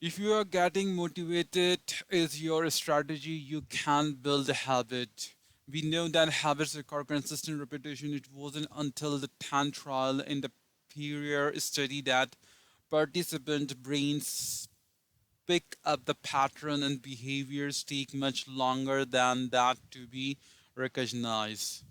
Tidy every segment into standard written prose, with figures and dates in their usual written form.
If you are getting motivated is your strategy, you can build a habit. We know that habits require consistent repetition. It wasn't until the 10th trial in the Peer study that participant brains pick up the pattern and behaviors take much longer than that to be recognized.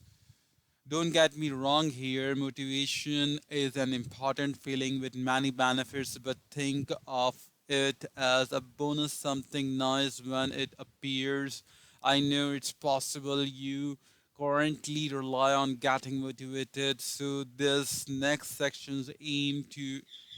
Don't get me wrong here, motivation is an important feeling with many benefits, but think of it as a bonus, something nice when it appears. I know it's possible you currently rely on getting motivated, so this next section's aim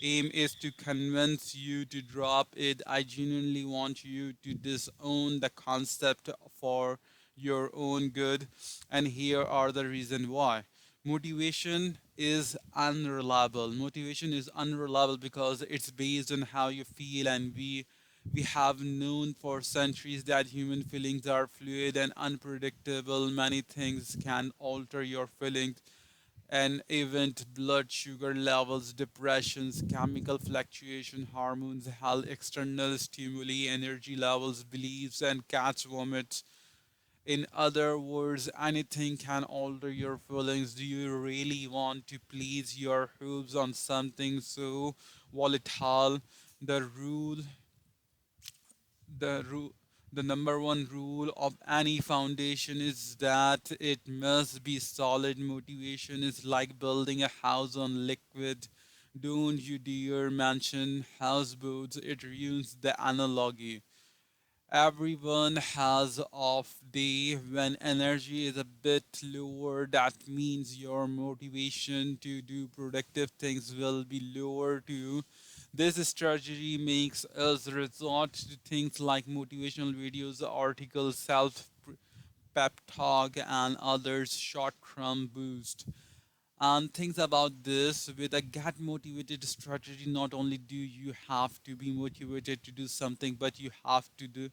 is to convince you to drop it. I genuinely want you to disown the concept for your own good, and here are the reason why. Motivation is unreliable because it's based on how you feel, and we have known for centuries that human feelings are fluid and unpredictable. Many things can alter your feelings, an event, blood sugar levels, depressions, chemical fluctuation, hormones, health, external stimuli, energy levels, beliefs, and catch vomits. In other words, anything can alter your feelings. Do you really want to please your hopes on something so volatile? The rule, the rule, the number one rule of any foundation is that it must be solid. Motivation is like building a house on liquid. Don't you dare mention houseboats, it ruins the analogy. Everyone has off day when energy is a bit lower. That means your motivation to do productive things will be lower too. This strategy makes us resort to things like motivational videos, articles, self pep talk, and others short-term boost. And things about this with a get motivated strategy, not only do you have to be motivated to do something, but you have to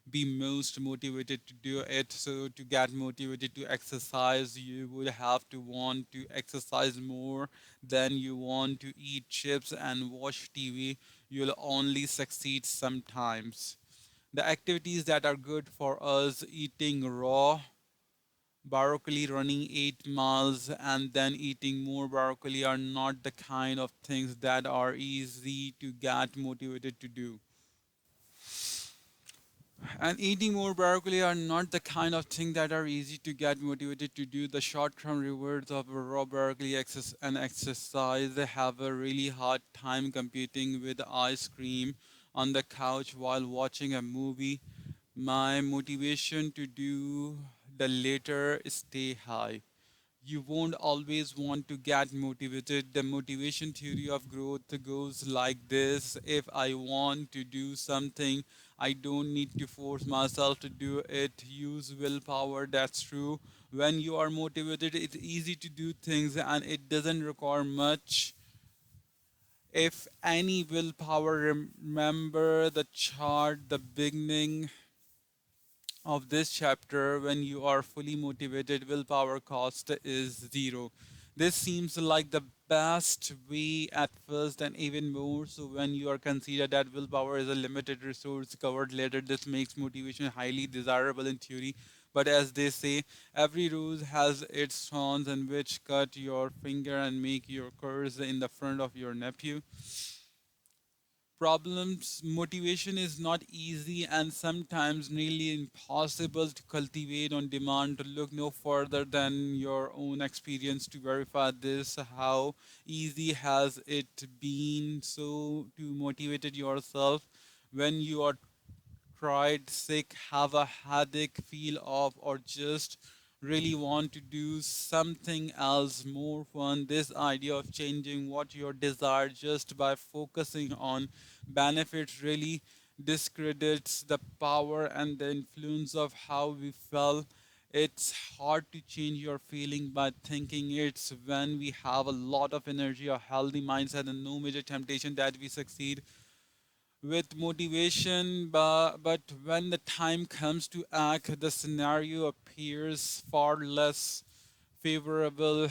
be most motivated to do it. So to get motivated to exercise, you would have to want to exercise more than you want to eat chips and watch TV. You'll only succeed sometimes. The activities that are good for us, eating raw broccoli, running 8 miles, and then eating more broccoli are not the kind of things that are easy to get motivated to do. And eating more broccoli are not the kind of thing that are easy to get motivated to do. The short-term rewards of raw broccoli and exercise, they have a really hard time competing with ice cream on the couch while watching a movie. My motivation to do the latter stay high. You won't always want to get motivated. The motivation theory of growth goes like this: if I want to do something, I don't need to force myself to do it. Use willpower. That's true. When you are motivated, it's easy to do things and it doesn't require much, if any, willpower. Remember the chart, the beginning of this chapter. When you are fully motivated, willpower cost is zero. This seems like the best way at first, and even more so when you are considered that willpower is a limited resource covered later. This makes motivation highly desirable in theory, but as they say, every rose has its thorns, and which cut your finger and make your curse in the front of your nephew. Problems, motivation is not easy and sometimes nearly impossible to cultivate on demand. To look no further than your own experience to verify this. How easy has it been so to motivate yourself when you are cried, sick, have a headache, feel off, or just really want to do something else more fun? This idea of changing what you desire just by focusing on benefits really discredits the power and the influence of how we feel. It's hard to change your feeling by thinking it's when we have a lot of energy, a healthy mindset, and no major temptation that we succeed with motivation, but when the time comes to act, the scenario appears far less favorable.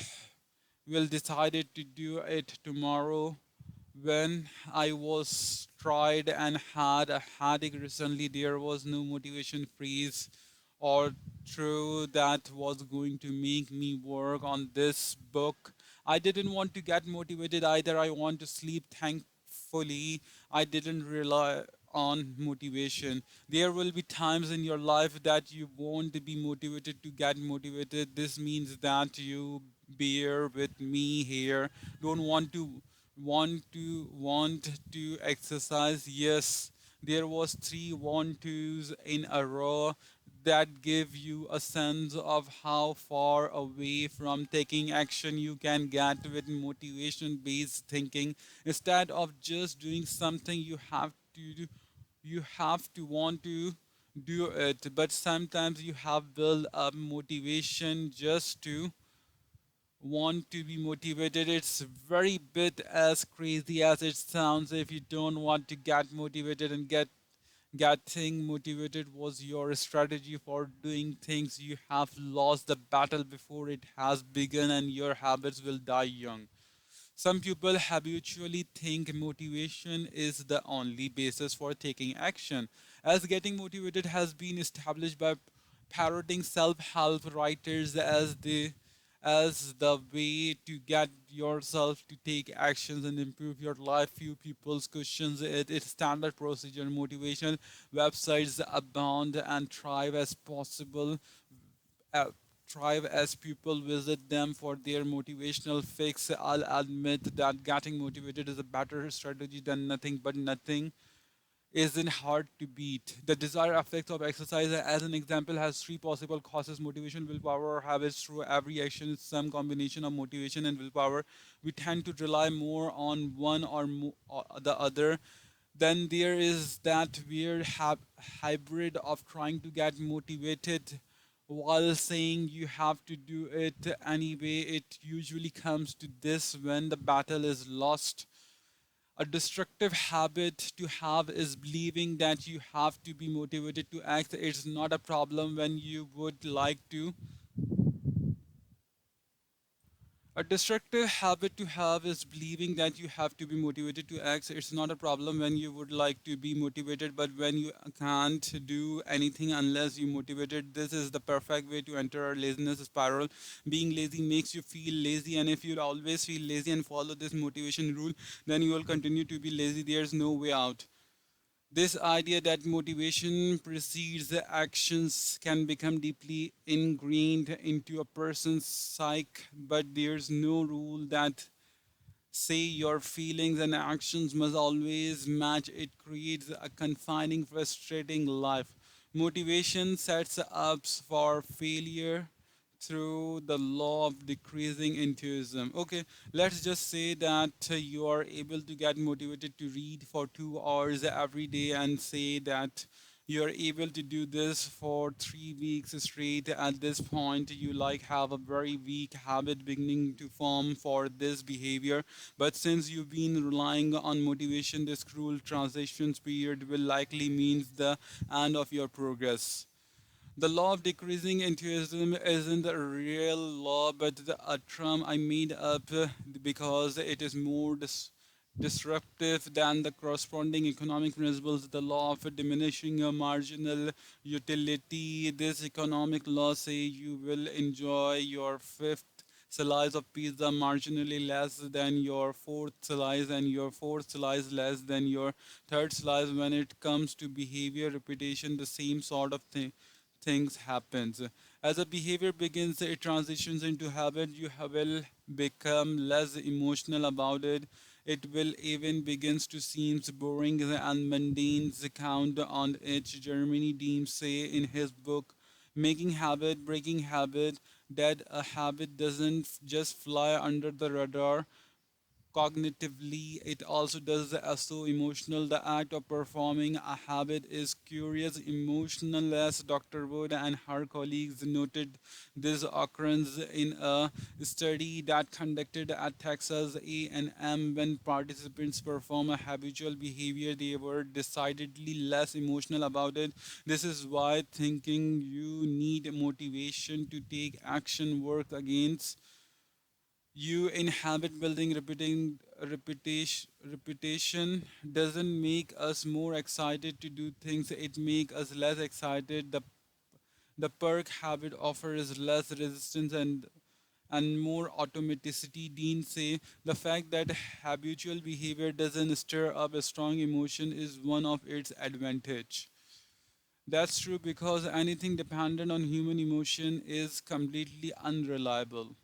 We'll decide to do it tomorrow. When I was tried and had a headache recently, there was no motivation phrase or true that was going to make me work on this book. I didn't want to get motivated either. I want to sleep. Thankfully, I didn't rely on motivation. There will be times in your life that you won't be motivated to get motivated. This means that you bear with me here. Don't want to exercise. Yes, there was three want tos in a row that give you a sense of how far away from taking action you can get with motivation based thinking. Instead of just doing something, you have to want to do it. But sometimes you have built up motivation just to want to be motivated. It's very bit as crazy as it sounds. If you don't want to get motivated and getting motivated was your strategy for doing things, you have lost the battle before it has begun, and your habits will die young. Some people habitually think motivation is the only basis for taking action, as getting motivated has been established by parroting self-help writers as the way to get yourself to take actions and improve your life. Few people's questions it. It's standard procedure. Motivation websites abound and uh, thrive as people visit them for their motivational fix. I'll admit that getting motivated is a better strategy than nothing, but nothing isn't hard to beat. The desired effect of exercise, as an example, has three possible causes: motivation, willpower, or habits. Through every action is some combination of motivation and willpower. We tend to rely more on one or the other. Then there is that weird hybrid of trying to get motivated while saying you have to do it anyway. It usually comes to this: when the battle is lost, a destructive habit to have is believing that you have to be motivated to act. It's not a problem when you would like to. A destructive habit to have is believing that you have to be motivated to act. It's not a problem when you would like to be motivated, but when you can't do anything unless you motivated, this is the perfect way to enter a laziness spiral. Being lazy makes you feel lazy, and if you always feel lazy and follow this motivation rule, then you will continue to be lazy. There's no way out. This idea that motivation precedes the actions can become deeply ingrained into a person's psyche, but there's no rule that say your feelings and actions must always match. It creates a confining, frustrating life. Motivation sets up for failure through the law of decreasing enthusiasm. Okay, let's just say that you are able to get motivated to read for 2 hours every day, and say that you're able to do this for 3 weeks straight. At this point, you like have a very weak habit beginning to form for this behavior. But since you've been relying on motivation, this cruel transitions period will likely means the end of your progress. The law of decreasing enthusiasm isn't a real law, but a term I made up because it is more disruptive than the corresponding economic principles. The law of diminishing a marginal utility. This economic law say you will enjoy your fifth slice of pizza marginally less than your fourth slice, and your fourth slice less than your third slice. When it comes to behavior repetition, the same sort of things happens. As a behavior begins, it transitions into habit. You will become less emotional about it. It will even begins to seem boring and mundane. Count on it. Jeremy Dean say in his book Making Habit, Breaking Habit, that a habit doesn't just fly under the radar cognitively, it also does the so emotional. The act of performing a habit is curious emotional, as Dr. Wood and her colleagues noted. This occurrence in a study that conducted at Texas A&M. When participants perform a habitual behavior, they were decidedly less emotional about it. This is why thinking you need motivation to take action work against You in habit building repetition doesn't make us more excited to do things, it make us less excited. The perk habit offers less resistance and more automaticity. Dean say the fact that habitual behavior doesn't stir up a strong emotion is one of its advantage. That's true because anything dependent on human emotion is completely unreliable.